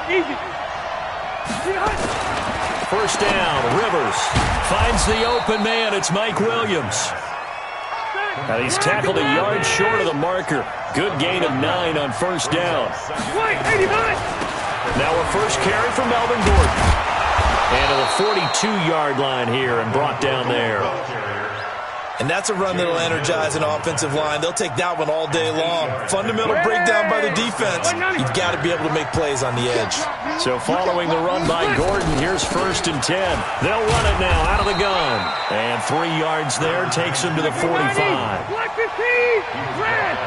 Easy. First down, Rivers finds the open man. It's Mike Williams. And he's tackled a yard short of the marker. Good gain of 9 on first down. Now a first carry for Melvin Gordon. And to the 42-yard line here and brought down there. And that's a run that'll energize an offensive line. They'll take that one all day long. Fundamental breakdown by the defense. You've got to be able to make plays on the edge. So following the run by Gordon, here's first and 10. They'll run it now out of the gun. And 3 yards there takes him to the 45. Black 15! Red!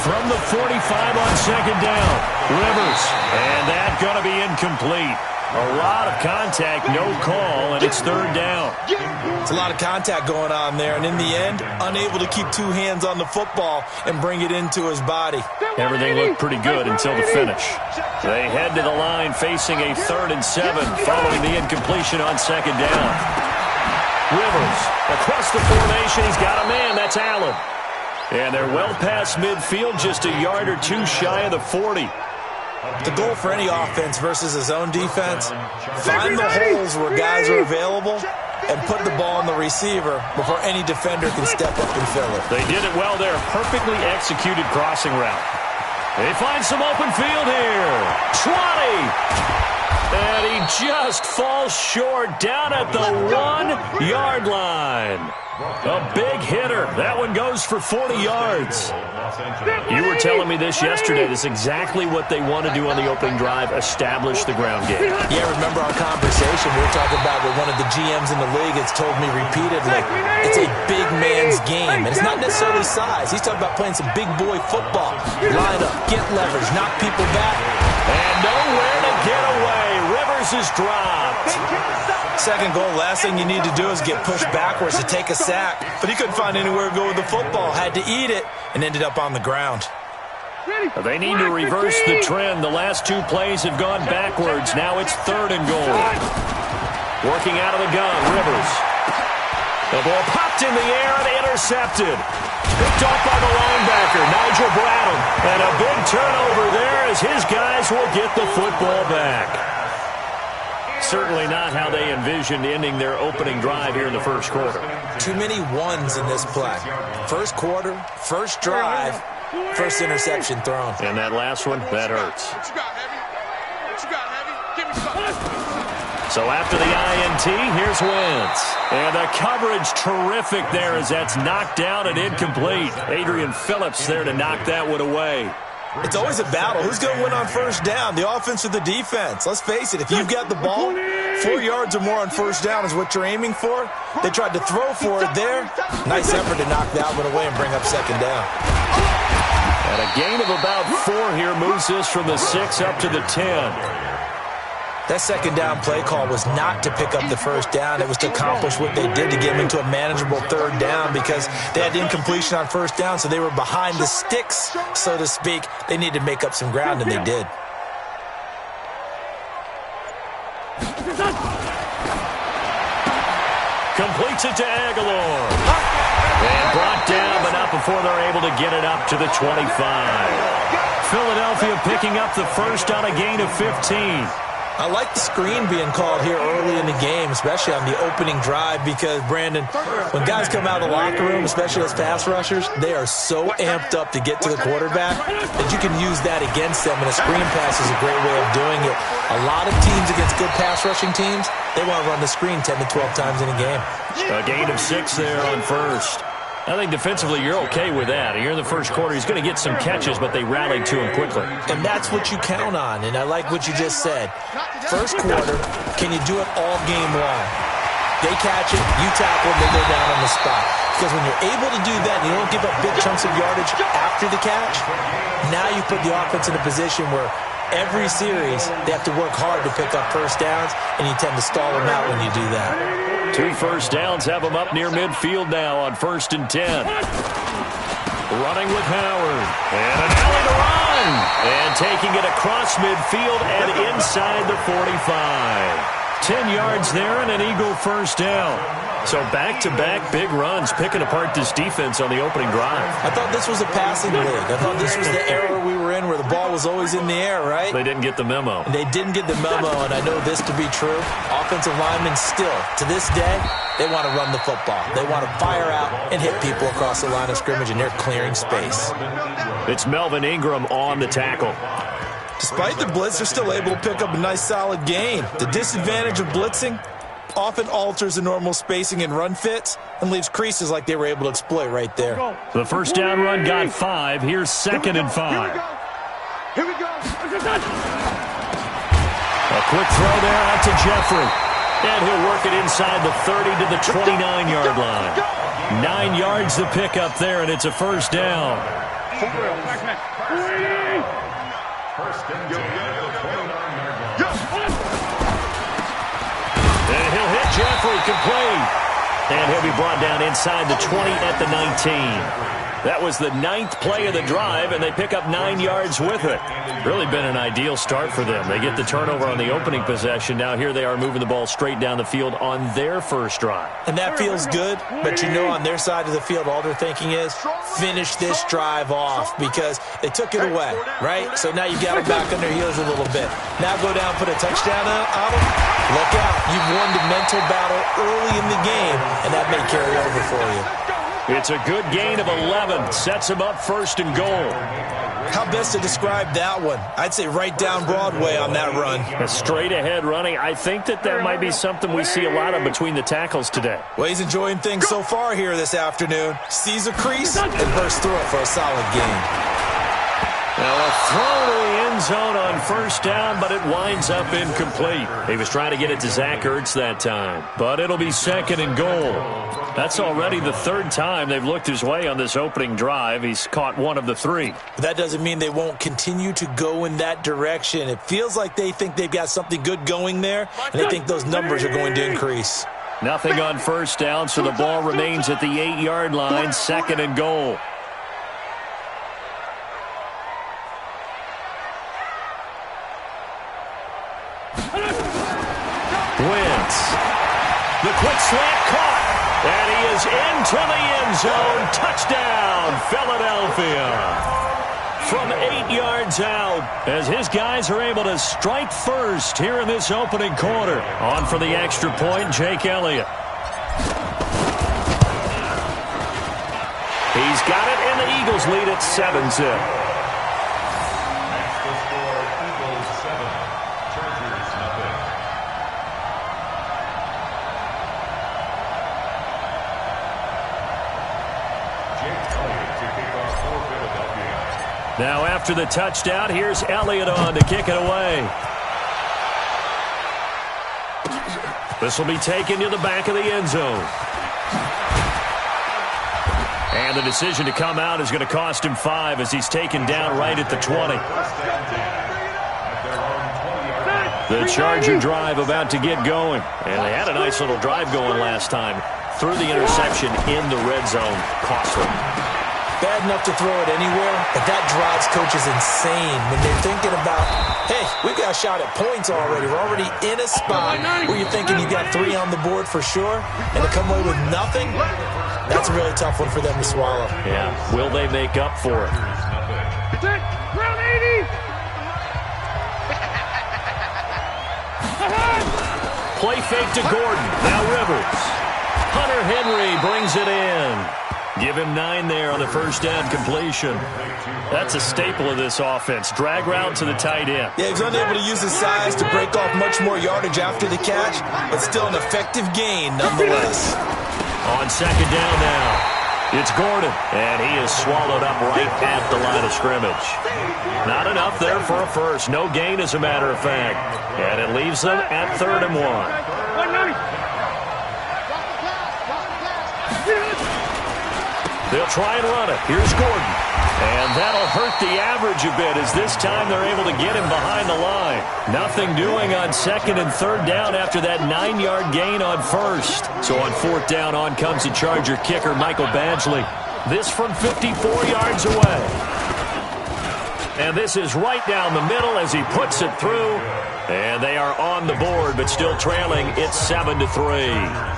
From the 45 on second down, Rivers. And that's going to be incomplete. A lot of contact, no call, and it's third down. It's a lot of contact going on there, and in the end, unable to keep 2 hands on the football and bring it into his body. Everything looked pretty good until the finish. They head to the line facing a 3rd and 7 following the incompletion on second down. Rivers across the formation. He's got a man. That's Allen. And they're well past midfield, just a yard or 2 shy of the 40. The goal for any offense versus his own defense, find the holes where guys are available and put the ball on the receiver before any defender can step up and fill it. They did it well there. Perfectly executed crossing route. They find some open field here. 20. And he just falls short down at the 1-yard line. A big hitter. That one goes for 40 yards. You were telling me this yesterday. This is exactly what they want to do on the opening drive, establish the ground game. Yeah, remember our conversation. We were talking about what one of the GMs in the league has told me repeatedly. It's a big man's game, and it's not necessarily size. He's talking about playing some big boy football. Line up, get leverage, knock people back. And nowhere to get away. Rivers is dropped. Second goal, last thing you need to do is get pushed backwards to take a sack. But he couldn't find anywhere to go with the football. Had to eat it and ended up on the ground. They need to reverse the trend. The last 2 plays have gone backwards. Now it's 3rd and goal. Working out of the gun, Rivers. The ball popped in the air and intercepted. Picked off by the linebacker, Nigel Bradham. And a big turnover there as his guys will get the football back. Certainly not how they envisioned ending their opening drive here in the first quarter. Too many ones in this play. First quarter, first drive, first interception thrown. And that last one, that hurts. What you got, Heavy? Give me something. So after the INT, here's Wentz. And the coverage terrific there as that's knocked down and incomplete. Adrian Phillips there to knock that one away. It's always a battle. Who's going to win on first down, the offense or the defense? Let's face it, if you've got the ball, 4 yards or more on first down is what you're aiming for. They tried to throw for it there. Nice effort to knock that one away and bring up second down. And a gain of about 4 here moves this from the 6 up to the 10. That second down play call was not to pick up the first down. It was to accomplish what they did to get them into a manageable 3rd down because they had incompletion on first down, so they were behind the sticks, so to speak. They needed to make up some ground, and they did. Completes it to Aguilar. And brought down, but not before they're able to get it up to the 25. Philadelphia picking up the first on a gain of 15. I like the screen being called here early in the game, especially on the opening drive, because, Brandon, when guys come out of the locker room, especially as pass rushers, they are so amped up to get to the quarterback that you can use that against them, and a screen pass is a great way of doing it. A lot of teams against good pass rushing teams, they want to run the screen 10 to 12 times in a game. A gain of 6 there on first. I think defensively you're okay with that. You're in the first quarter. He's going to get some catches, but they rallied to him quickly. And that's what you count on, and I like what you just said. First quarter, can you do it all game long? They catch it, you tackle, they go down on the spot. Because when you're able to do that and you don't give up big chunks of yardage after the catch, now you put the offense in a position where every series they have to work hard to pick up first downs, and you tend to stall them out when you do that. 2 first downs have them up near midfield now on 1st and 10. Running with Howard. And an alley to run. And taking it across midfield and inside the 45. 10 yards there and an Eagle first down. So back-to-back big runs, picking apart this defense on the opening drive. I thought this was a passing league. I thought this was the era we were in where the ball was always in the air, right? They didn't get the memo. They didn't get the memo, and I know this to be true. Offensive linemen still, to this day, they want to run the football. They want to fire out and hit people across the line of scrimmage, and they're clearing space. It's Melvin Ingram on the tackle. Despite the blitz, they're still able to pick up a nice, solid gain. The disadvantage of blitzing often alters the normal spacing and run fits and leaves creases like they were able to exploit right there. The first down run got 5. Here's 2nd and 5. Here we go. A quick throw there out to Jeffrey. And he'll work it inside the 30 to the 29-yard line. 9 yards to pick up there, and it's a first down. And he'll hit Jeffrey complete. And he'll be brought down inside the 20 at the 19. That was the 9th play of the drive, and they pick up 9 yards with it. Really been an ideal start for them. They get the turnover on the opening possession. Now here they are moving the ball straight down the field on their first drive. And that feels good, but you know on their side of the field, all they're thinking is finish this drive off because they took it away, right? So now you've got them back on their heels a little bit. Now go down, put a touchdown on them. Look out. You've won the mental battle early in the game, and that may carry over for you. It's a good gain of 11. Sets him up 1st and goal. How best to describe that one? I'd say right down Broadway on that run. A straight-ahead running. I think that might be something we see a lot of between the tackles today. Well, he's enjoying things so far here this afternoon. Sees a crease and bursts through it for a solid gain. Now a throw to the end zone on first down, but it winds up incomplete. He was trying to get it to Zach Ertz that time, but it'll be 2nd and goal. That's already the 3rd time they've looked his way on this opening drive. He's caught 1 of the 3. But that doesn't mean they won't continue to go in that direction. It feels like they think they've got something good going there, and they think those numbers are going to increase. Nothing on first down, so the ball remains at the 8-yard line, 2nd and goal. Wentz. The quick slant caught. And he is into the end zone. Touchdown, Philadelphia. From 8 yards out, as his guys are able to strike first here in this opening quarter. On for the extra point, Jake Elliott. He's got it, and the Eagles lead at 7-zip. Now after the touchdown, here's Elliott on to kick it away. This will be taken to the back of the end zone. And the decision to come out is going to cost him 5 as he's taken down right at the 20. The Charger drive about to get going. And they had a nice little drive going last time. Threw the interception in the red zone. Costly. Bad enough to throw it anywhere, but that drives coaches insane when they're thinking about, hey, we've got a shot at points already. We're already in a spot where you're thinking you got 3 on the board for sure, and to come away with nothing, that's a really tough one for them to swallow. Yeah, will they make up for it? Ground 80! Play fake to Gordon. Now Rivers. Hunter Henry brings it in. Give him 9 there on the first down completion. That's a staple of this offense. Drag route to the tight end. Yeah, he was unable to use his size to break off much more yardage after the catch, but still an effective gain nonetheless. On second down now, it's Gordon, and he is swallowed up right at the line of scrimmage. Not enough there for a first. No gain, as a matter of fact. And it leaves them at 3rd and 1. They'll try and run it. Here's Gordon. And that'll hurt the average a bit as this time they're able to get him behind the line. Nothing doing on 2nd and 3rd down after that 9-yard gain on first. So on 4th down, on comes the Charger kicker, Michael Badgley. This from 54 yards away. And this is right down the middle as he puts it through. And they are on the board, but still trailing. It's 7-3.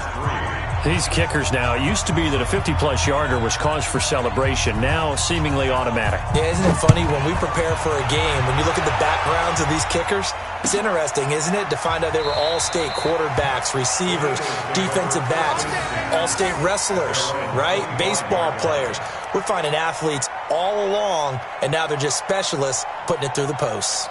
These kickers now, it used to be that a 50-plus yarder was cause for celebration. Now, seemingly automatic. Yeah, isn't it funny? When we prepare for a game, when you look at the backgrounds of these kickers, it's interesting, isn't it, to find out they were all-state quarterbacks, receivers, defensive backs, all-state wrestlers, right? Baseball players. We're finding athletes all along, and now they're just specialists putting it through the posts.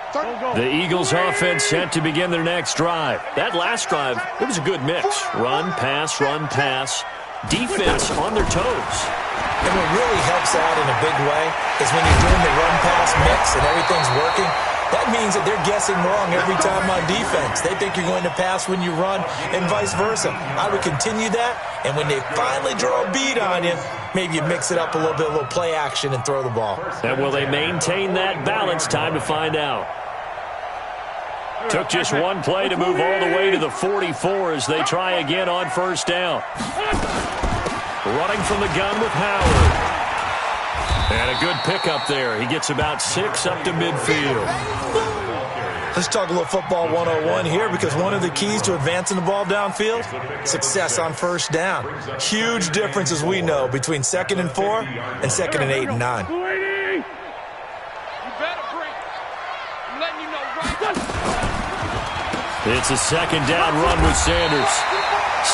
The Eagles offense set to begin their next drive. That last drive, it was a good mix. Run, pass, defense on their toes. And what really helps out in a big way is when you're doing the run-pass mix and everything's working, that means that they're guessing wrong every time on defense. They think you're going to pass when you run and vice versa. I would continue that, and when they finally draw a bead on you, maybe you mix it up a little bit, a little play action, and throw the ball. And will they maintain that balance? Time to find out. Took just one play to move all the way to the 44 as they try again on first down. Running from the gun with Howard. And a good pickup there. He gets about 6 up to midfield. Let's talk a little football 101 here, because one of the keys to advancing the ball downfield, success on first down. Huge difference, as we know, between 2nd and 4 and 2nd and 8 and 9. It's a second down run with Sanders.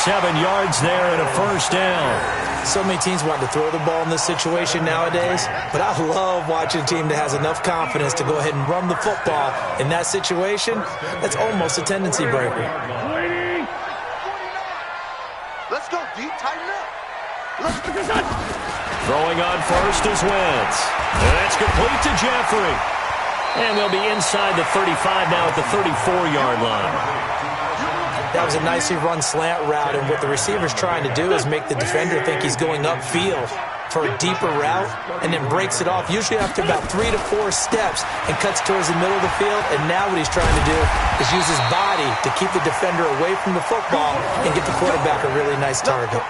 7 yards there and a first down. So many teams want to throw the ball in this situation nowadays, but I love watching a team that has enough confidence to go ahead and run the football. In that situation, that's almost a tendency breaker. Let's go deep, tighten up. Let's go. Throwing on first is Wentz. And that's complete to Jeffrey. And they'll be inside the 35 now at the 34-yard line. That was a nicely run slant route, and what the receiver's trying to do is make the defender think he's going upfield for a deeper route, and then breaks it off, usually after about 3 to 4 steps, and cuts towards the middle of the field. And now what he's trying to do is use his body to keep the defender away from the football and get the quarterback a really nice target.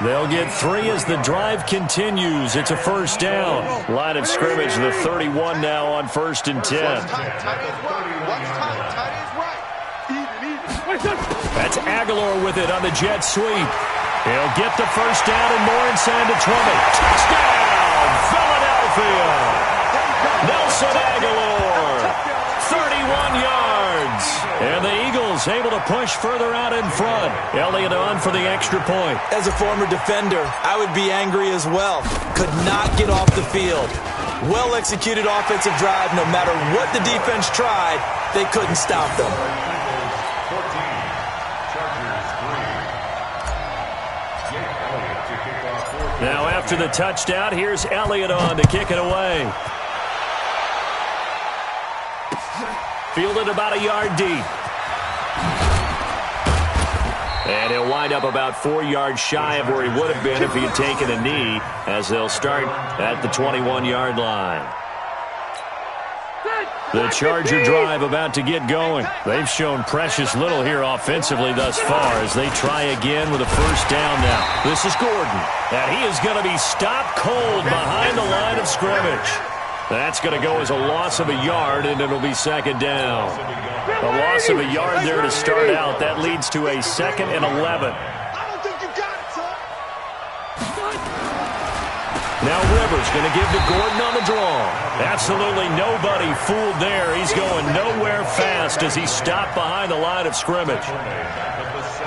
They'll get 3 as the drive continues. It's a first down. Line of scrimmage, the 31 now on 1st and 10. That's Aguilar with it on the jet sweep. He'll get the first down and more inside the 20. Touchdown, Philadelphia! Nelson Aguilar, 31 yards. And the Eagles able to push further out in front. Elliott on for the extra point. As a former defender, I would be angry as well. Could not get off the field. Well-executed offensive drive. No matter what the defense tried, they couldn't stop them. Now after the touchdown, here's Elliott on to kick it away. Fielded about a yard deep. And he'll wind up about 4 yards shy of where he would have been if he had taken a knee, as they'll start at the 21-yard line. The Charger drive about to get going. They've shown precious little here offensively thus far as they try again with a first down now. This is Gordon, and he is going to be stopped cold behind the line of scrimmage. That's going to go as a loss of a yard, and it'll be second down. A loss of a yard there to start out. That leads to a 2nd and 11. Now Rivers going to give to Gordon on the draw. Absolutely nobody fooled there. He's going nowhere fast as he's stopped behind the line of scrimmage.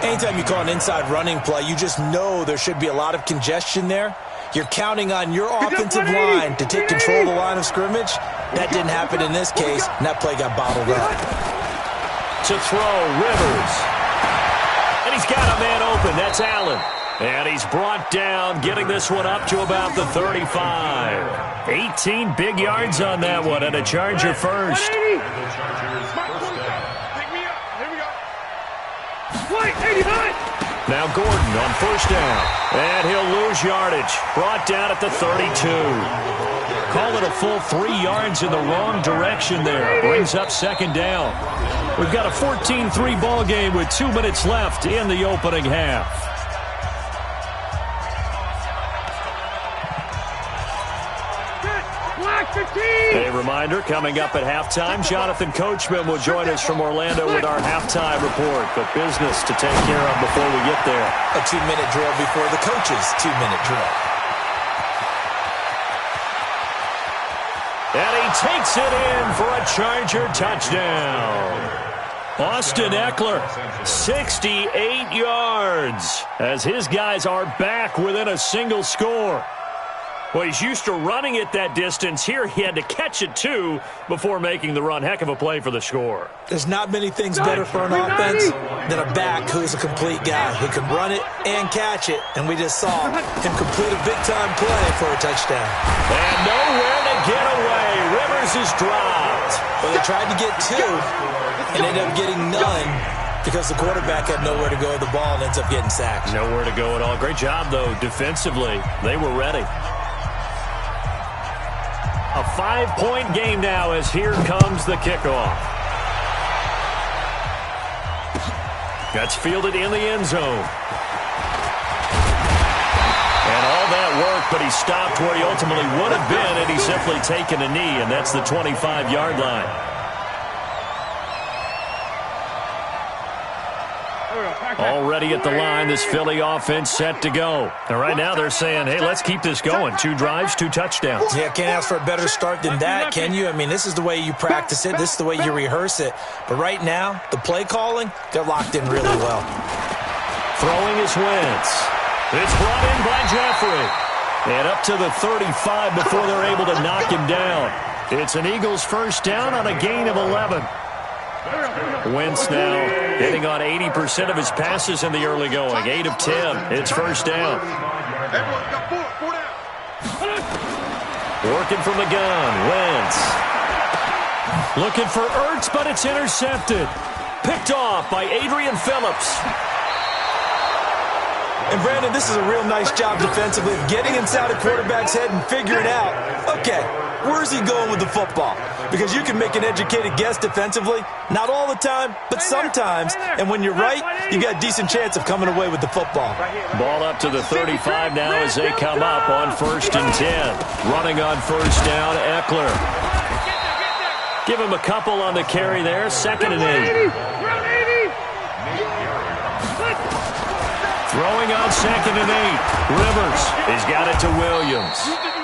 Anytime you call an inside running play, you just know there should be a lot of congestion there. You're counting on your offensive line to take control of the line of scrimmage. That didn't happen in this case, and that play got bottled up. To throw, Rivers. And he's got a man open. That's Allen. And he's brought down, getting this one up to about the 35. 18 big yards on that one, and a Charger first. Now Gordon on first down. And he'll lose yardage. Brought down at the 32. Call it a full 3 yards in the wrong direction there. Brings up second down. We've got a 14-3 ball game with 2 minutes left in the opening half. A reminder, coming up at halftime, Jonathan Coachman will join us from Orlando with our halftime report. But business to take care of before we get there. A 2-minute drill before the coach's 2-minute drill. And he takes it in for a Charger touchdown. Austin Eckler, 68 yards, as his guys are back within a single score. Well, he's used to running it that distance. Here he had to catch it, too, before making the run. Heck of a play for the score. There's not many things better for an offense than a back who's a complete guy who can run it and catch it. And we just saw him complete a big-time play for a touchdown. And nowhere to get away. Rivers is dropped. Well, they tried to get two and ended up getting none because the quarterback had nowhere to go with the ball and ends up getting sacked. Nowhere to go at all. Great job, though, defensively. They were ready. A 5-point game now as here comes the kickoff. That's fielded in the end zone. And all that work, but he stopped where he ultimately would have been had he simply taken a knee, and that's the 25-yard line. Already at the line, this Philly offense set to go. And right now they're saying, hey, let's keep this going. 2 drives, 2 touchdowns. Yeah, can't ask for a better start than that, can you? I mean, this is the way you practice it. This is the way you rehearse it. But right now, the play calling, they're locked in really well. Throwing is Wentz. It's brought in by Jeffrey. And up to the 35 before they're able to knock him down. It's an Eagles first down on a gain of 11. Wentz now hitting on 80% of his passes in the early going. 8 of 10. It's first down. Working from the gun. Wentz. Looking for Ertz, but it's intercepted. Picked off by Adrian Phillips. And, Brandon, this is a real nice job defensively of getting inside a quarterback's head and figuring out, okay, where's he going with the football? Because you can make an educated guess defensively, not all the time, but sometimes. And when you're right, you got a decent chance of coming away with the football. Ball up to the 35 now as they come up on 1st and 10. Running on first down, Eckler. Give him a couple on the carry there. 2nd and 8. Throwing on 2nd and 8. Rivers. He's got it to Williams.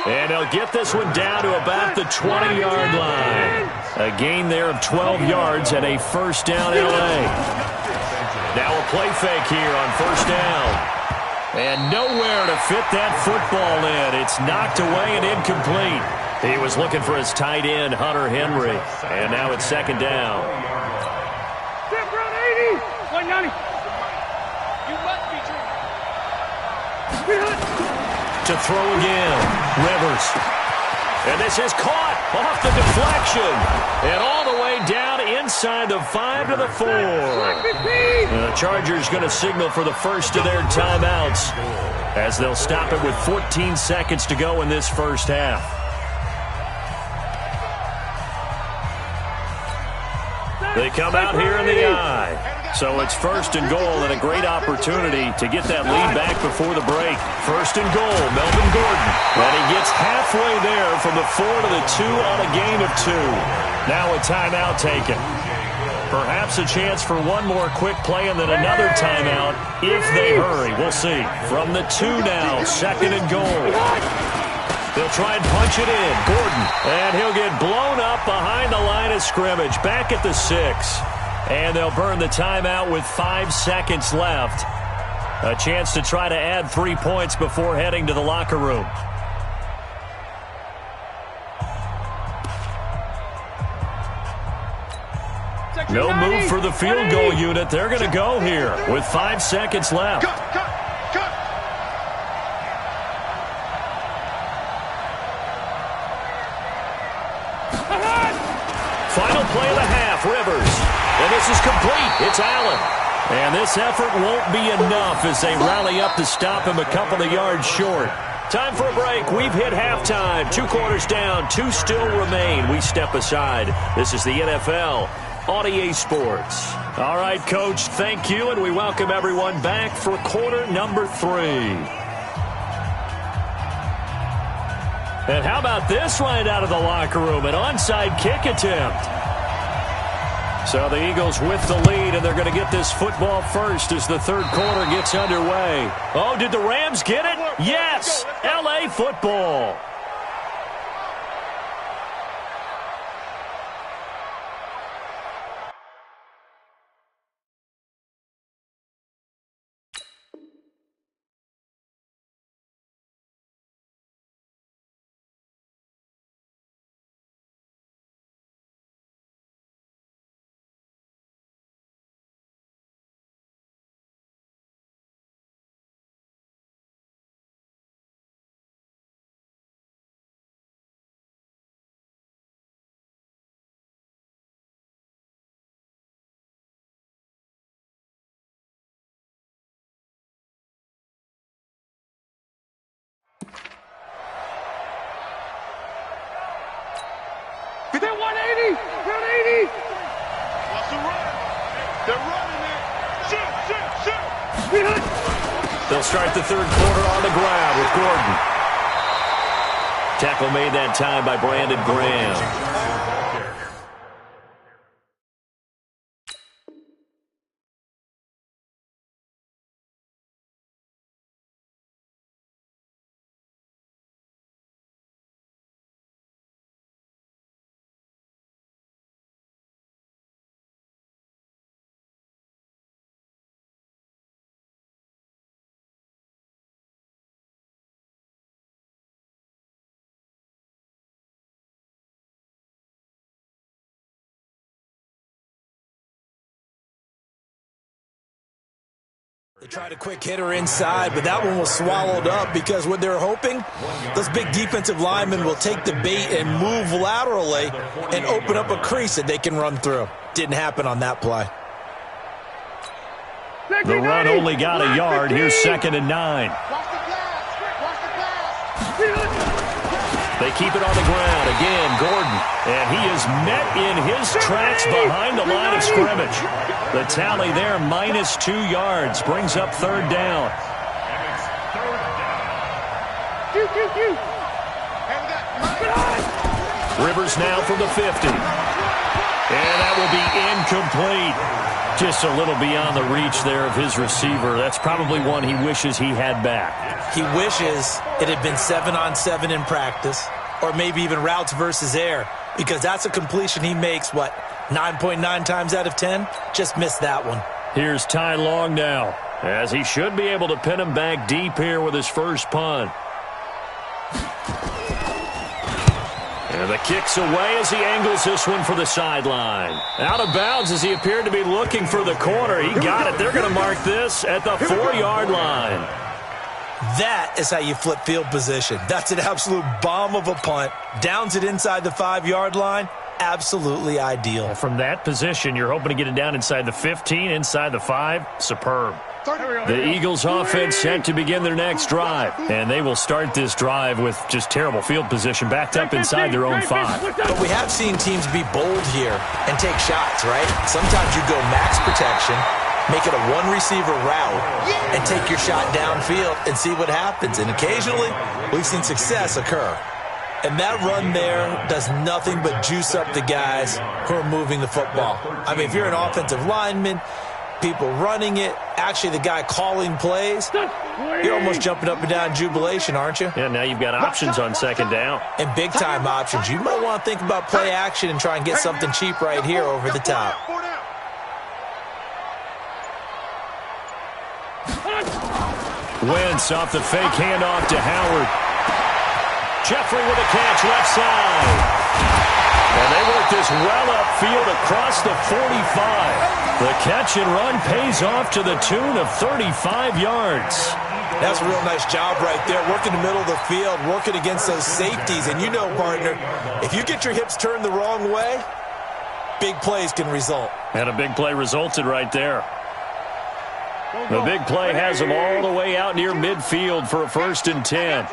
And he'll get this one down to about the 20-yard line. A gain there of 12 yards and a first down L.A. Now a play fake here on first down. And nowhere to fit that football in. It's knocked away and incomplete. He was looking for his tight end, Hunter Henry. And now it's 2nd down. To throw again, Rivers. And this is caught off the deflection. And all the way down inside the 5 to the 4. The Chargers going to signal for the first of their timeouts as they'll stop it with 14 seconds to go in this first half. They come out here in the eye. So it's 1st and goal and a great opportunity to get that lead back before the break. 1st and goal, Melvin Gordon. And he gets halfway there from the 4 to the 2 on a gain of 2. Now a timeout taken. Perhaps a chance for one more quick play and then another timeout if they hurry. We'll see. From the 2 now, 2nd and goal. They'll try and punch it in. Gordon. And he'll get blown up behind the line of scrimmage. Back at the 6. And they'll burn the timeout with 5 seconds left. A chance to try to add 3 points before heading to the locker room. No move for the field goal unit. They're going to go here with 5 seconds left. Final play of the half, Rivers. And this is complete. It's Allen. And this effort won't be enough as they rally up to stop him a couple of yards short. Time for a break. We've hit halftime. 2 quarters down. 2 still remain. We step aside. This is the NFL on EA Sports. All right, Coach, thank you, and we welcome everyone back for quarter number 3. And how about this right out of the locker room? An onside kick attempt. So the Eagles with the lead, and they're going to get this football first as the third quarter gets underway. Oh, did the Rams get it? Yes! L.A. football. They're 180! 180! What's the run? They're running it. Shoot! They'll start the third quarter on the ground with Gordon. Tackle made that time by Brandon Graham. They tried a quick hitter inside, but that one was swallowed up because what they're hoping, those big defensive linemen will take the bait and move laterally and open up a crease that they can run through. Didn't happen on that play. The run only got a yard. Here's 2nd and 9. They keep it on the ground. Again, Gordon. And he is met in his tracks behind the line of scrimmage. The tally there, -2 yards. Brings up 3rd down. Rivers now from the 50. And that will be incomplete. Just a little beyond the reach there of his receiver. That's probably one he wishes he had back. He wishes it had been 7-on-7 in practice, or maybe even routes versus air, because that's a completion he makes, 9.9 times out of 10? Just missed that one. Here's Ty Long now, as he should be able to pin him back deep here with his first punt. And the kick's away as he angles this one for the sideline. Out of bounds as he appeared to be looking for the corner. He got it. They're going to mark this at the 4-yard line. That is how you flip field position. That's an absolute bomb of a punt. Downs it inside the 5-yard line. Absolutely ideal. From that position, you're hoping to get it down inside the 15, inside the 5. Superb. The Eagles offense set to begin their next drive, and they will start this drive with just terrible field position backed up inside their own 5. But we have seen teams be bold here and take shots, right? Sometimes you go max protection, make it a one-receiver route, and take your shot downfield and see what happens. And occasionally, we've seen success occur. And that run there does nothing but juice up the guys who are moving the football. I mean, if you're an offensive lineman, people running it, actually the guy calling plays, you're almost jumping up and down in jubilation, aren't you? Yeah, now you've got options on 2nd down. And big-time options. You might want to think about play action and try and get something cheap right here over the top. Wentz off the fake handoff to Howard. Jeffrey with a catch left side. And they work this well upfield across the 45. The catch and run pays off to the tune of 35 yards. That's a real nice job right there. Working the middle of the field, working against those safeties. And you know, partner, if you get your hips turned the wrong way, big plays can result. And a big play resulted right there. The big play has them all the way out near midfield for a 1st and 10.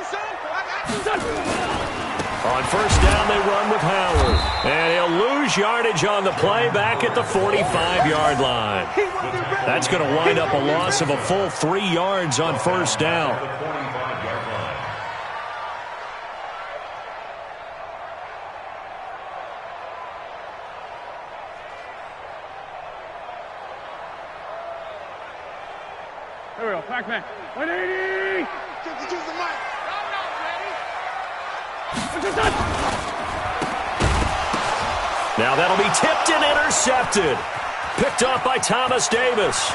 On 1st down, they run with Howard. And he'll lose yardage on the play back at the 45-yard line. That's going to wind up a loss of a full 3 yards on 1st down. Here we go. Pac-Man. 180. Choose the mic. Now that'll be tipped and intercepted. Picked off by Thomas Davis.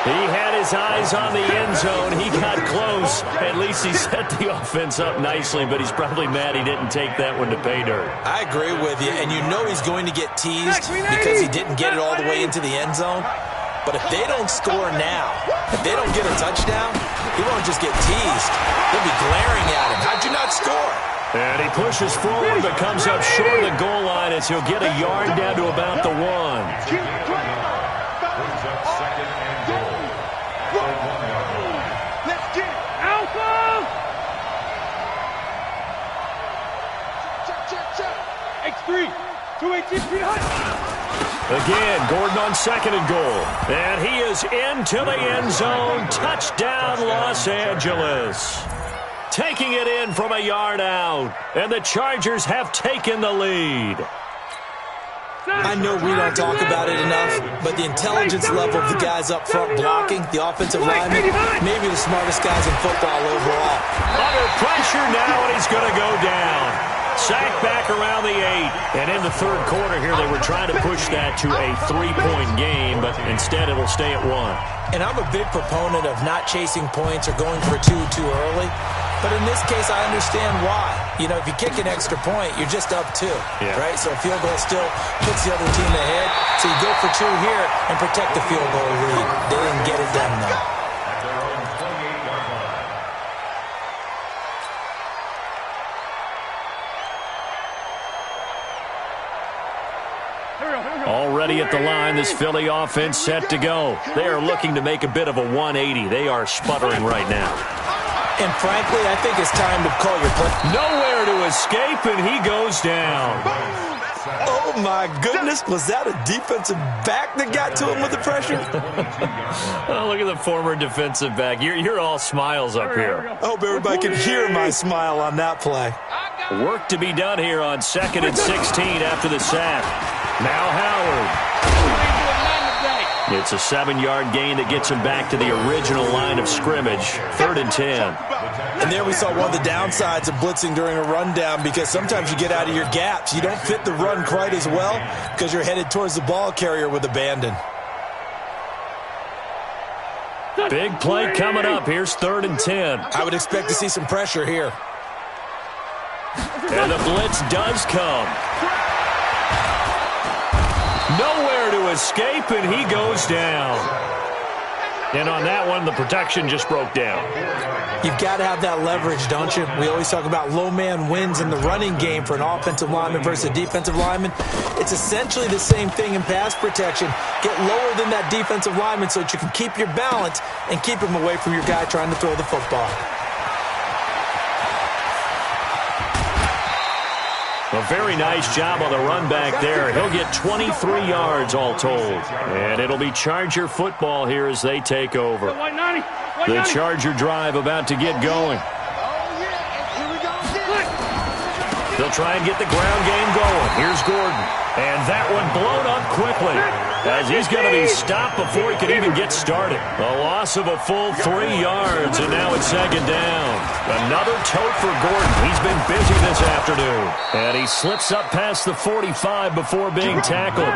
He had his eyes on the end zone. He got close. At least he set the offense up nicely, but he's probably mad he didn't take that one to pay dirt. I agree with you, and you know he's going to get teased because he didn't get it all the way into the end zone. But if they don't score now, if they don't get a touchdown, he won't just get teased. They'll be glaring at him. How'd you not score? And he pushes forward but comes up short of the goal line as he'll get a yard down to about the 1. Again, Gordon on 2nd and goal. And he is into the end zone. Touchdown, Los Angeles. Taking it in from a yard out. And the Chargers have taken the lead. I know we don't talk about it enough, but the intelligence level of the guys up front blocking, the offensive linemen, maybe the smartest guys in football overall. Under pressure now, and he's going to go down. Sacked back around the 8. And in the third quarter here, they were trying to push that to a 3-point game, but instead it'll stay at 1. And I'm a big proponent of not chasing points or going for 2 too early. But in this case, I understand why. You know, if you kick an extra point, you're just up 2, right? So a field goal still puts the other team ahead. So you go for 2 here and protect the field goal lead. They didn't get it done, though. Already at the line, this Philly offense set to go. They are looking to make a bit of a 180. They are sputtering right now. And frankly, I think it's time to call your play. Nowhere to escape, and he goes down. Oh, my goodness. Was that a defensive back that got to him with the pressure? Oh, look at the former defensive back. You're all smiles up here. I hope everybody can hear my smile on that play. Work to be done here on 2nd and 16 after the sack. Now Howard. It's a 7-yard gain that gets him back to the original line of scrimmage. 3rd and 10. And there we saw one of the downsides of blitzing during a rundown, because sometimes you get out of your gaps. You don't fit the run quite as well because you're headed towards the ball carrier with abandon. Big play coming up. Here's 3rd and 10. I would expect to see some pressure here. And the blitz does come. Nowhere to escape, and he goes down. And on that one, the protection just broke down. You've got to have that leverage, don't you? We always talk about low man wins in the running game for an offensive lineman versus a defensive lineman. It's essentially the same thing in pass protection. Get lower than that defensive lineman so that you can keep your balance and keep him away from your guy trying to throw the football. A very nice job on the run back there. He'll get 23 yards all told. And it'll be Charger football here as they take over. The Charger drive about to get going. They'll try and get the ground game going. Here's Gordon. And that one blown up quickly as he's going to be stopped before he can even get started. A loss of a full 3 yards, and now it's 2nd down. Another tote for Gordon. He's been busy this afternoon. And he slips up past the 45 before being tackled.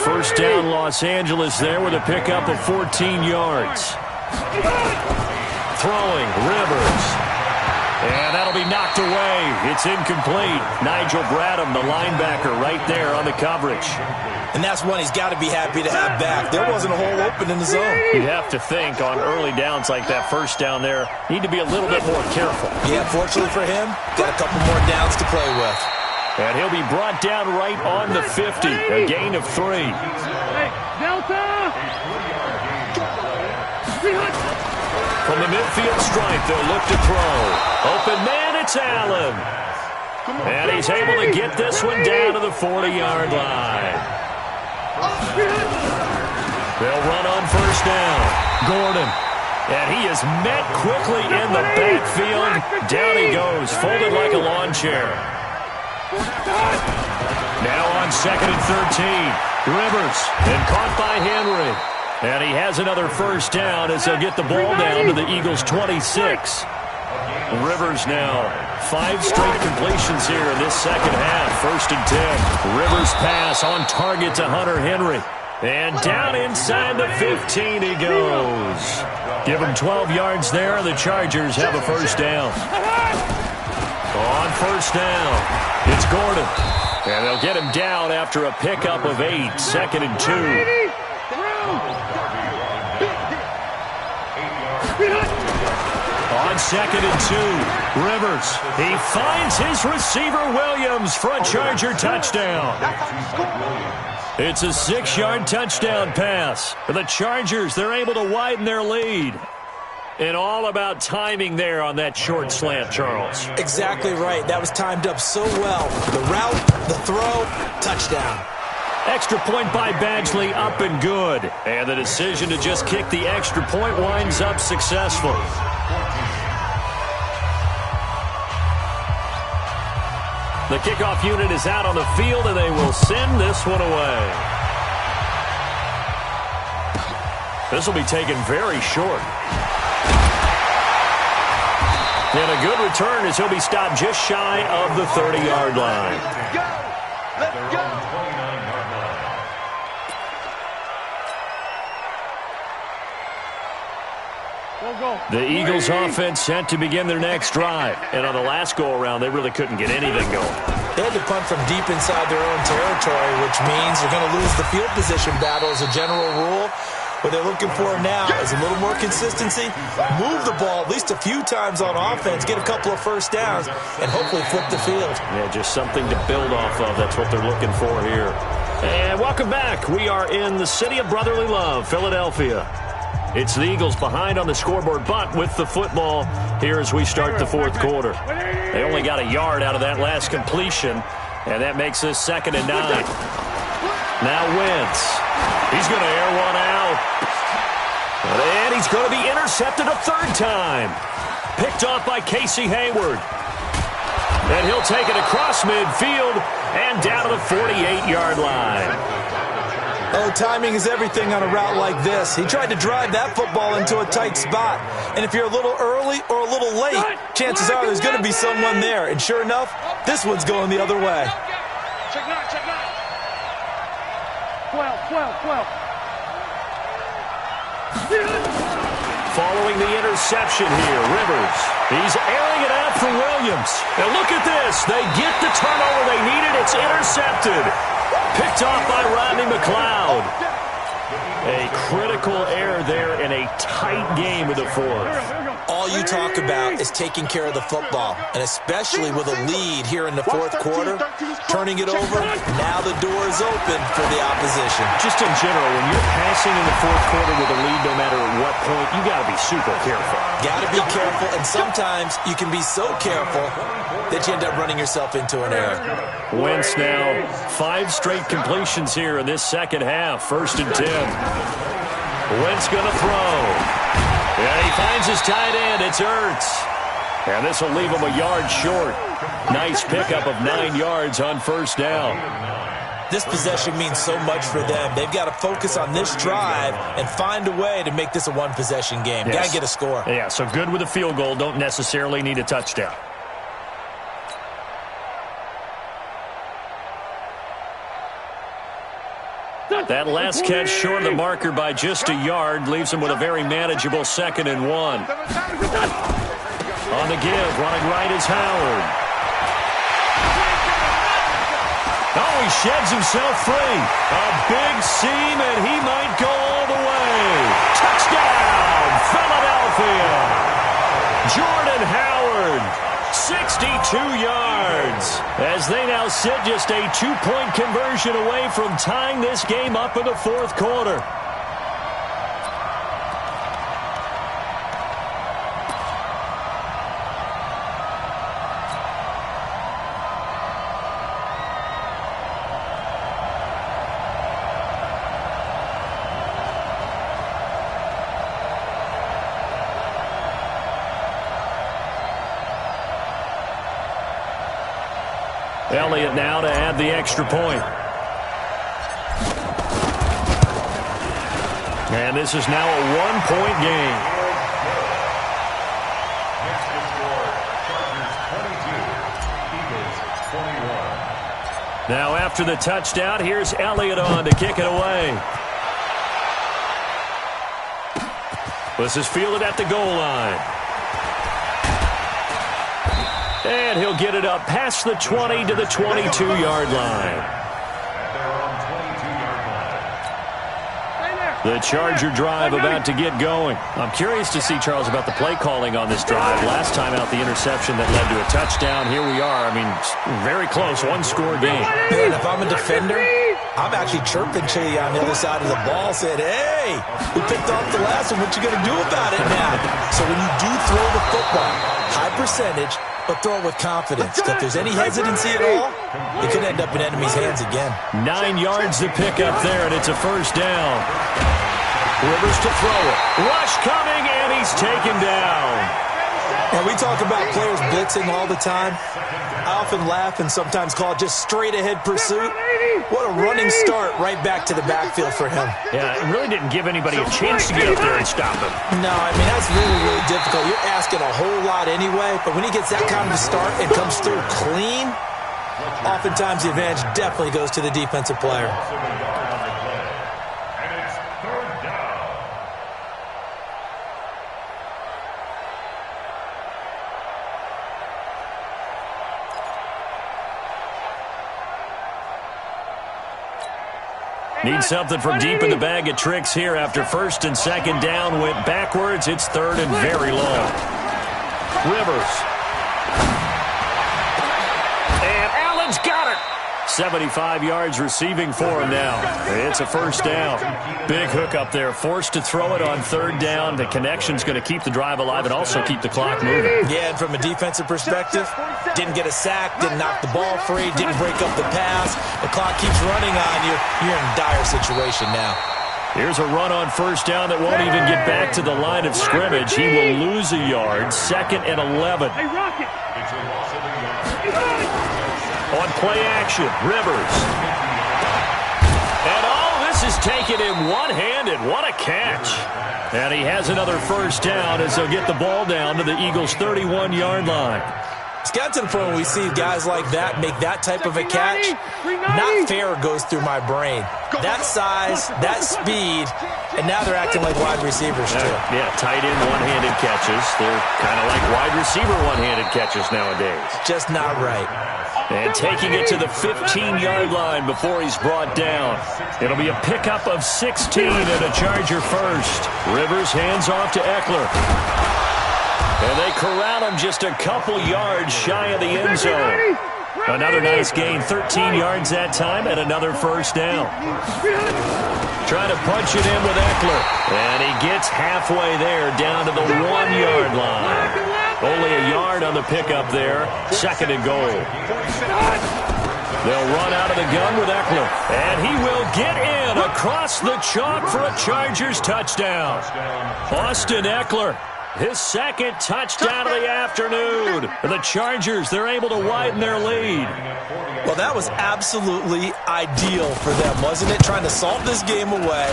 1st down, Los Angeles there with a pickup of 14 yards. Throwing, Rivers. And that'll be knocked away. It's incomplete. Nigel Bradham, the linebacker, right there on the coverage. And that's one he's got to be happy to have back. There wasn't a hole open in the zone. You have to think on early downs like that 1st down there, need to be a little bit more careful. Yeah, fortunately for him, got a couple more downs to play with. And he'll be brought down right on the 50, a gain of 3. Delta! From the midfield stripe, they'll look to throw. Open man, it's Allen. And he's able to get this one down to the 40-yard line. They'll run on 1st down. Gordon. And he is met quickly in the backfield. Down he goes, folded like a lawn chair. Now on 2nd and 13. Rivers, and caught by Henry. And he has another first down as they'll get the ball down to the Eagles' 26. Rivers now 5 straight completions here in this second half. 1st and 10. Rivers pass on target to Hunter Henry. And down inside the 15 he goes. Give him 12 yards there, and the Chargers have a first down. On first down, it's Gordon. And they'll get him down after a pickup of 8. 2nd and 2. On 2nd and 2, Rivers. He finds his receiver, Williams, for a Charger touchdown. It's a 6-yard touchdown pass. For the Chargers, they're able to widen their lead. And all about timing there on that short slant, Charles. Exactly right. That was timed up so well. The route, the throw, touchdown. Extra point by Badgley, up and good. And the decision to just kick the extra point winds up successful. The kickoff unit is out on the field, and they will send this one away. This will be taken very short. And a good return as he'll be stopped just shy of the 30-yard line. Let's go. The Eagles offense set to begin their next drive. And on the last go-around, they really couldn't get anything going. They had to punt from deep inside their own territory, which means they're going to lose the field position battle as a general rule. What they're looking for now is a little more consistency, move the ball at least a few times on offense, get a couple of first downs, and hopefully flip the field. Yeah, just something to build off of. That's what they're looking for here. And welcome back. We are in the city of brotherly love, Philadelphia. It's the Eagles behind on the scoreboard, but with the football here as we start the fourth quarter. They only got a yard out of that last completion, and that makes this 2nd and 9. Now Wentz. He's going to air one out. And he's going to be intercepted a 3rd time. Picked off by Casey Hayward. And he'll take it across midfield and down to the 48-yard line. Oh, timing is everything on a route like this. He tried to drive that football into a tight spot. And if you're a little early or a little late, chances are there's going to be someone there. And sure enough, this one's going the other way. Check 9, check 9. 12. Following the interception here, Rivers. He's airing it out for Williams. And look at this. They get the turnover they needed. It's intercepted. Picked off by Rodney McLeod. A critical error there in a tight game of the fourth. All you talk about is taking care of the football, and especially with a lead here in the fourth quarter, turning it over, now the door is open for the opposition. Just in general, when you're passing in the fourth quarter with a lead, no matter at what point, you got to be super careful. Got to be careful, and sometimes you can be so careful that you end up running yourself into an error. Wentz now 5 straight completions here in this second half. 1st and 10. Wentz going to throw. And he finds his tight end. It's Ertz. And this will leave him a yard short. Nice pickup of 9 yards on 1st down. This possession means so much for them. They've got to focus on this drive and find a way to make this a one-possession game. Yes. Got to get a score. Yeah, so good with a field goal. Don't necessarily need a touchdown. That last catch short of the marker by just a yard leaves him with a very manageable 2nd and 1. On the give, running right is Howard. Oh, he sheds himself free. A big seam, and he might go all the way. Touchdown, Philadelphia. Jordan Howard, 62 yards. As they now sit just a 2-point conversion away from tying this game up in the fourth quarter. Elliott now to add the extra point. And this is now a one-point game. Now after the touchdown, here's Elliott on to kick it away. This is fielded at the goal line. And he'll get it up past the 20 to the 22-yard line. The Charger drive about to get going. I'm curious to see, Charles, about the play calling on this drive. Last time out, the interception that led to a touchdown. Here we are. I mean, very close, one-score game. Man, if I'm a defender, I'm actually chirping to you on the other side of the ball, saying, hey, we picked off the last one. What you going to do about it now? So when you do throw the football, high percentage, but throw it with confidence. If there's any hesitancy at all, it could end up in enemy's hands again. 9 yards to pick up there, and it's a first down. Rivers to throw it. Rush coming, and he's taken down. And we talk about players blitzing all the time. I often laugh and sometimes call it just straight-ahead pursuit. What a running start right back to the backfield for him. Yeah, it really didn't give anybody a chance to get up there and stop him. No, I mean, that's really, really difficult. You're asking a whole lot anyway, but when he gets that kind of a start and comes through clean, oftentimes the advantage definitely goes to the defensive player. Need something from deep in the bag of tricks here after first and second down went backwards. It's third and very long. Rivers. And Allen's got it. 75 yards receiving for him now. It's a first down. Big hook up there. Forced to throw it on third down. The connection's going to keep the drive alive and also keep the clock moving. Yeah, and from a defensive perspective, didn't get a sack, didn't knock the ball free, didn't break up the pass. The clock keeps running on you. You're in a dire situation now. Here's a run on first down that won't even get back to the line of scrimmage. He will lose a yard. 2nd and 11. On play action, Rivers. And all this is taken in one-handed. What a catch. And he has another first down as they'll get the ball down to the Eagles' 31-yard line. It's got to the point where we see guys like that make that type of a catch. Not fair goes through my brain. That size, that speed, and now they're acting like wide receivers too. Yeah, tight end one-handed catches. They're kind of like wide receiver one-handed catches nowadays. Just not right. And taking it to the 15-yard line before he's brought down. It'll be a pickup of 16 and a Charger first. Rivers hands off to Eckler. And they corral him just a couple yards shy of the end zone. Another nice gain, 13 yards that time, and another first down. Trying to punch it in with Eckler. And he gets halfway there, down to the 1-yard line. Only a yard on the pickup there. 2nd and goal. They'll run out of the gun with Eckler. And he will get in across the chalk for a Chargers touchdown. Austin Eckler. His 2nd touchdown of the afternoon. The Chargers, they're able to widen their lead. Well, that was absolutely ideal for them, wasn't it? Trying to salt this game away.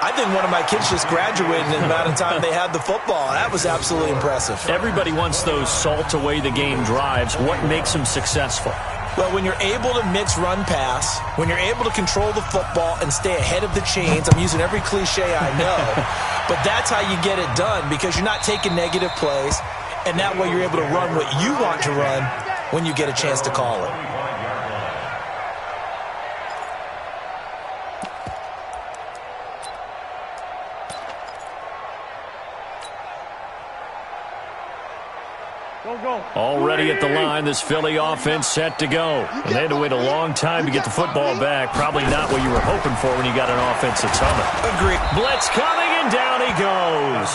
I think one of my kids just graduated in the amount of time they had the football. That was absolutely impressive. Everybody wants those salt-away-the-game drives. What makes them successful? Well, when you're able to mix run-pass, when you're able to control the football and stay ahead of the chains, I'm using every cliche I know, but that's how you get it done because you're not taking negative plays, and that way you're able to run what you want to run when you get a chance to call it. Already at the line, this Philly offense set to go. And they had to wait a long time to get the football back. Probably not what you were hoping for when you got an offense that's humming. Agreed. Blitz coming, and down he goes.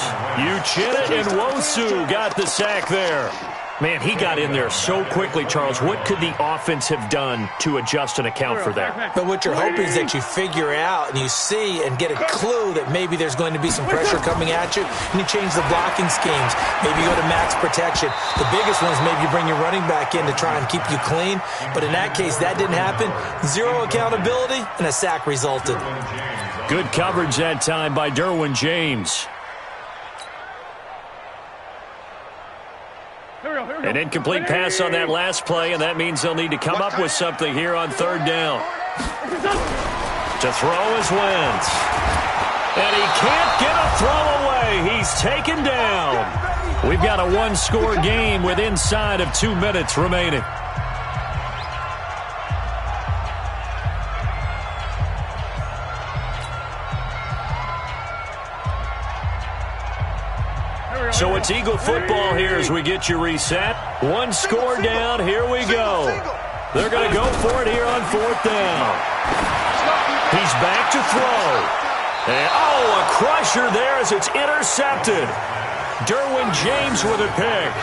Uchenna and Wosu got the sack there. Man, he got in there so quickly, Charles. What could the offense have done to adjust and account for that? But what you're hoping is that you figure out and you see and get a clue that maybe there's going to be some pressure coming at you, and you change the blocking schemes. Maybe you go to max protection. The biggest one is maybe you bring your running back in to try and keep you clean. But in that case, that didn't happen. Zero accountability, and a sack resulted. Good coverage that time by Derwin James. An incomplete pass on that last play, and that means they'll need to come up with something here on third down. To throw is Wentz. And he can't get a throw away. He's taken down. We've got a one-score game with inside of 2 minutes remaining. So it's Eagle football here as we get you reset. One score down. Here we go. They're going to go for it here on fourth down. He's back to throw. And, a crusher there as it's intercepted. Derwin James with a pick.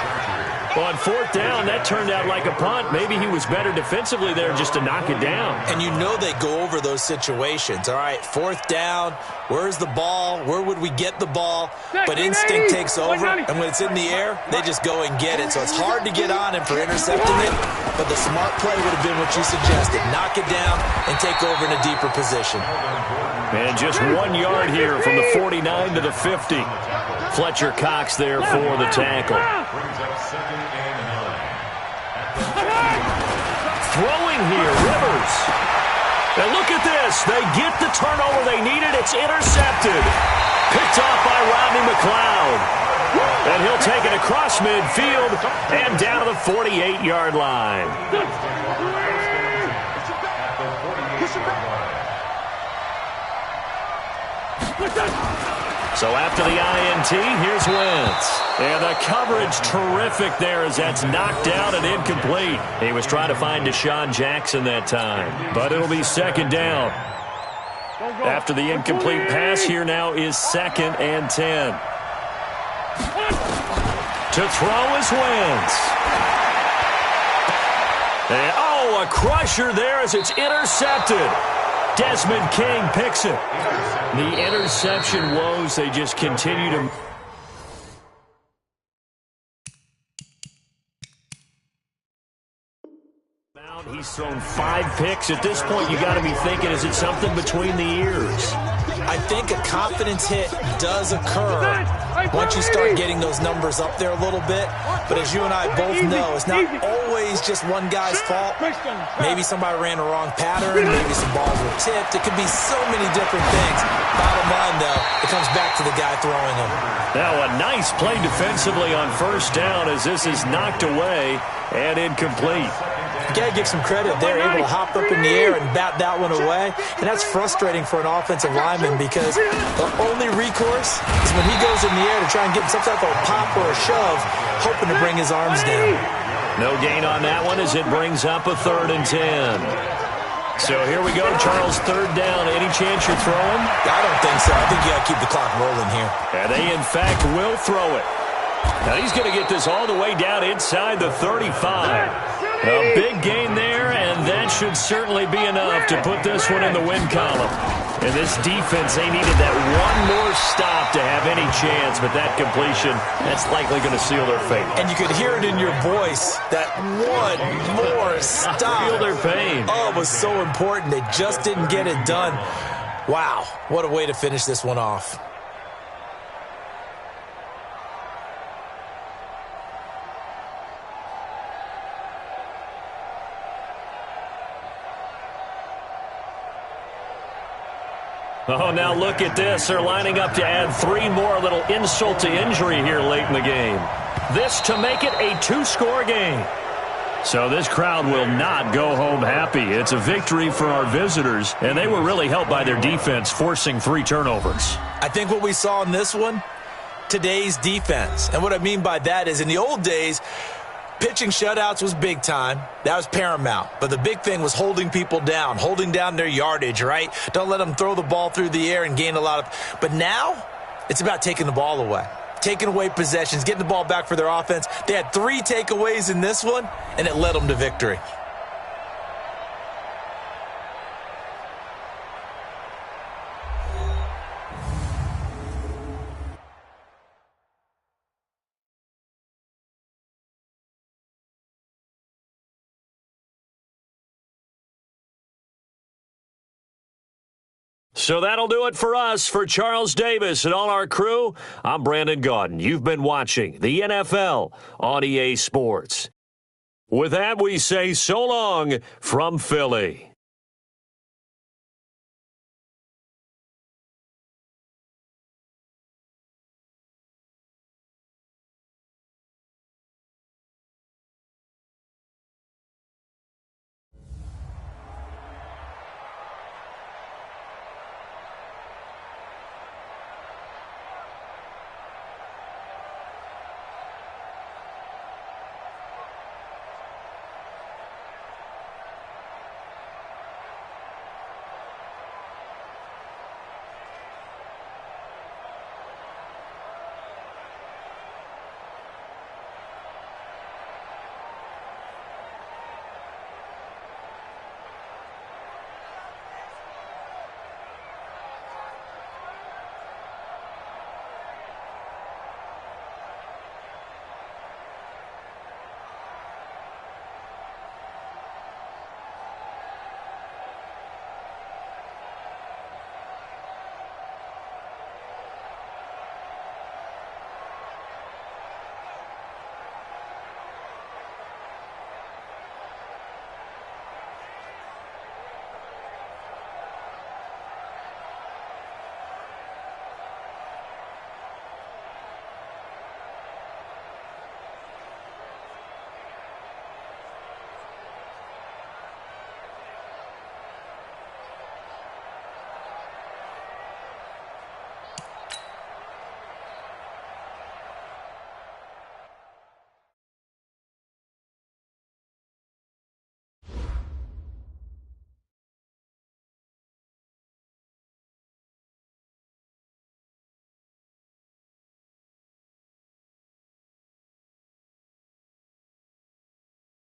On fourth down, that turned out like a punt. Maybe he was better defensively there just to knock it down. And you know they go over those situations. All right, fourth down, where's the ball? Where would we get the ball? But instinct takes over, and when it's in the air, they just go and get it. So it's hard to get on him for intercepting it, but the smart play would have been what you suggested. Knock it down and take over in a deeper position. And just 1 yard here from the 49 to the 50. Fletcher Cox there for the tackle. Throwing here, Rivers. And look at this. They get the turnover they needed. It's intercepted. Picked off by Rodney McLeod. And he'll take it across midfield and down to the 48-yard line. So after the INT, here's Wentz. And the coverage terrific there as that's knocked out and incomplete. He was trying to find Deshaun Jackson that time. But it'll be second down. After the incomplete pass, here now is 2nd and 10. To throw is Wentz. And, a crusher there as it's intercepted. Desmond King picks it. The interception woes, they just continue to... He's thrown 5 picks. At this point, you got to be thinking, is it something between the ears? I think a confidence hit does occur once you start getting those numbers up there a little bit. But as you and I both know, it's not always just one guy's fault. Maybe somebody ran a wrong pattern. Maybe some balls were tipped. It could be so many different things. Bottom line, though, it comes back to the guy throwing them. Now a nice play defensively on first down as this is knocked away and incomplete. You got to give some credit. They're able to hop up in the air and bat that one away. And that's frustrating for an offensive lineman because the only recourse is when he goes in the air to try and get some type of a pop or a shove, hoping to bring his arms down. No gain on that one as it brings up a 3rd and 10. So here we go, Charles, 3rd down. Any chance you're throwing? I don't think so. I think you got to keep the clock rolling here. And they, in fact, will throw it. Now he's going to get this all the way down inside the 35. A big gain there, and that should certainly be enough to put this one in the win column. And this defense, they needed that one more stop to have any chance, but that completion, that's likely going to seal their fate. And you could hear it in your voice, that one more stop. Feel their pain. Oh, it was so important. They just didn't get it done. Wow, what a way to finish this one off. Oh, now look at this. They're lining up to add 3 more, a little insult to injury here late in the game. This to make it a 2-score game. So this crowd will not go home happy. It's a victory for our visitors, and they were really helped by their defense forcing 3 turnovers. I think what we saw in this one, today's defense. And what I mean by that is in the old days, pitching shutouts was big time. That was paramount. But the big thing was holding people down, holding down their yardage, right? Don't let them throw the ball through the air and gain a lot of... But now, it's about taking the ball away. Taking away possessions, getting the ball back for their offense. They had 3 takeaways in this one, and it led them to victory. So that'll do it for us. For Charles Davis and all our crew, I'm Brandon Gaudin. You've been watching the NFL on EA Sports. With that, we say so long from Philly.